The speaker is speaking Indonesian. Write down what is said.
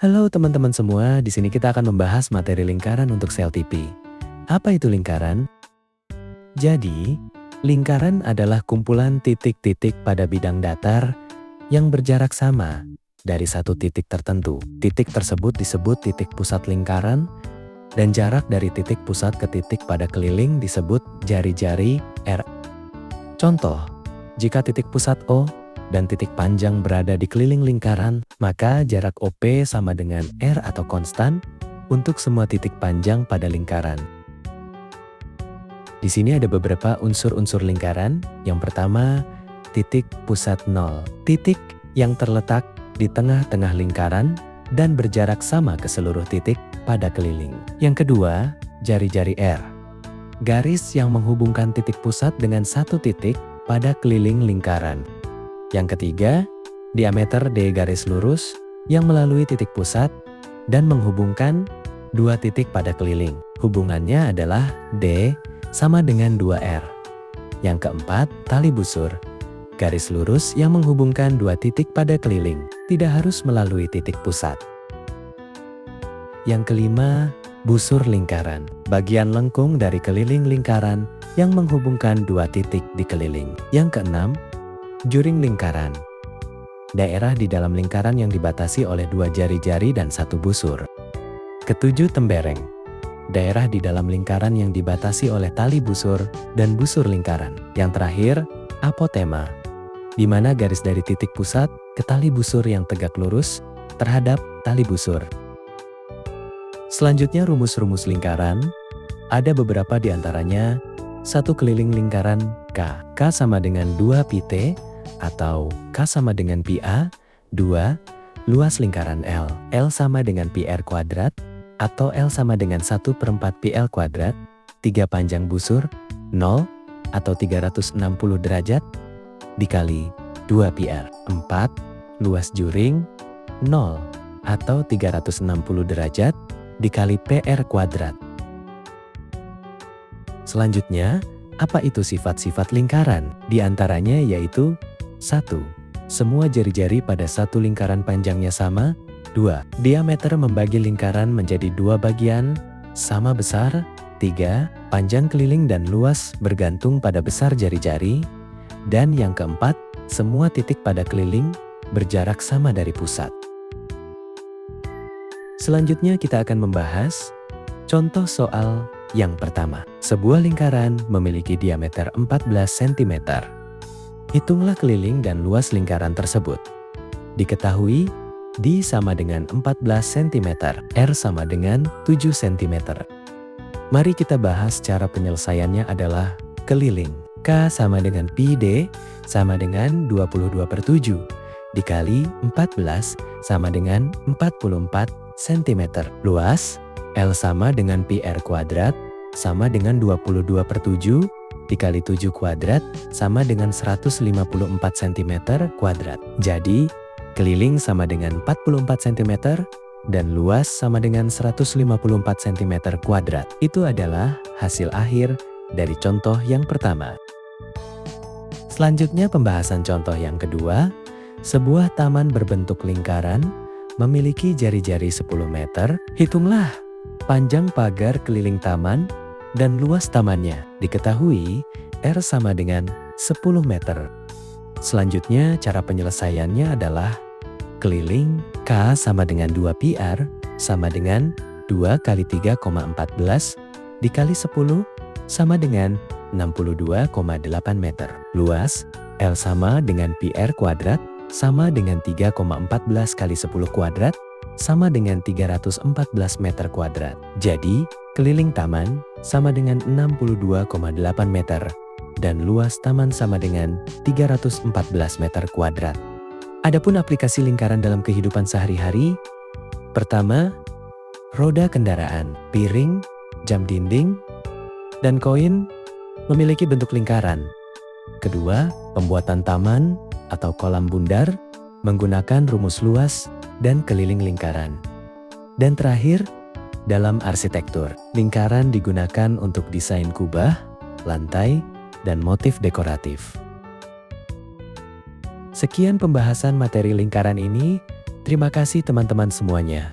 Halo teman-teman semua, di sini kita akan membahas materi lingkaran untuk sel TV. Apa itu lingkaran? Jadi, lingkaran adalah kumpulan titik-titik pada bidang datar yang berjarak sama dari satu titik tertentu. Titik tersebut disebut titik pusat lingkaran dan jarak dari titik pusat ke titik pada keliling disebut jari-jari R. Contoh, jika titik pusat O dan titik panjang berada di keliling lingkaran, maka jarak OP sama dengan R atau konstan untuk semua titik panjang pada lingkaran. Di sini ada beberapa unsur-unsur lingkaran. Yang pertama, titik pusat 0. Titik yang terletak di tengah-tengah lingkaran dan berjarak sama ke seluruh titik pada keliling. Yang kedua, jari-jari R. Garis yang menghubungkan titik pusat dengan satu titik pada keliling lingkaran. Yang ketiga, diameter D garis lurus yang melalui titik pusat dan menghubungkan dua titik pada keliling. Hubungannya adalah D sama dengan 2R. Yang keempat, tali busur. Garis lurus yang menghubungkan dua titik pada keliling, tidak harus melalui titik pusat. Yang kelima, busur lingkaran. Bagian lengkung dari keliling lingkaran yang menghubungkan dua titik di keliling. Yang keenam, juring lingkaran. Daerah di dalam lingkaran yang dibatasi oleh dua jari-jari dan satu busur. Ketujuh, tembereng. Daerah di dalam lingkaran yang dibatasi oleh tali busur dan busur lingkaran. Yang terakhir, apotema, di mana garis dari titik pusat ke tali busur yang tegak lurus terhadap tali busur. Selanjutnya, rumus-rumus lingkaran. Ada beberapa di antaranya. 1 keliling lingkaran K. K sama dengan 2 pi T atau K sama dengan pi A. 2. Luas lingkaran L. L sama dengan pi R kuadrat atau L sama dengan 1/4 pi L kuadrat. 3 panjang busur 0 atau 360 derajat dikali 2 pi R. 4. Luas juring 0 atau 360 derajat dikali PR kuadrat. Selanjutnya, apa itu sifat-sifat lingkaran? Di antaranya yaitu 1. Semua jari-jari pada satu lingkaran panjangnya sama. 2. Diameter membagi lingkaran menjadi dua bagian sama besar. 3. Panjang keliling dan luas bergantung pada besar jari-jari. Dan yang keempat, semua titik pada keliling berjarak sama dari pusat. Selanjutnya kita akan membahas contoh soal yang pertama. Sebuah lingkaran memiliki diameter 14 cm. Hitunglah keliling dan luas lingkaran tersebut. Diketahui D sama dengan 14 cm, R sama dengan 7 cm. Mari kita bahas cara penyelesaiannya adalah keliling. K sama dengan pi D sama dengan 22/7 dikali 14 sama dengan 44 cm. Luas L sama dengan pi R kuadrat sama dengan 22/7 dikali 7 kuadrat sama dengan 154 cm kuadrat. Jadi, keliling sama dengan 44 cm dan luas sama dengan 154 cm kuadrat. Itu adalah hasil akhir dari contoh yang pertama. Selanjutnya pembahasan contoh yang kedua. Sebuah taman berbentuk lingkaran memiliki jari-jari 10 meter. Hitunglah panjang pagar keliling taman dan luas tamannya. Diketahui R sama dengan 10 meter. Selanjutnya cara penyelesaiannya adalah keliling K sama dengan 2 pi R sama dengan 2 kali 3,14 dikali 10 sama dengan 62,8 meter. Luas L sama dengan pi R kuadrat sama dengan 3,14 kali 10 kuadrat sama dengan 314 meter kuadrat. Jadi, keliling taman sama dengan 62,8 meter dan luas taman sama dengan 314 meter kuadrat. Adapun aplikasi lingkaran dalam kehidupan sehari-hari. Pertama, roda kendaraan, piring, jam dinding, dan koin memiliki bentuk lingkaran. Kedua, pembuatan taman atau kolam bundar menggunakan rumus luas dan keliling lingkaran. Dan terakhir, dalam arsitektur, lingkaran digunakan untuk desain kubah, lantai, dan motif dekoratif. Sekian pembahasan materi lingkaran ini. Terima kasih teman-teman semuanya.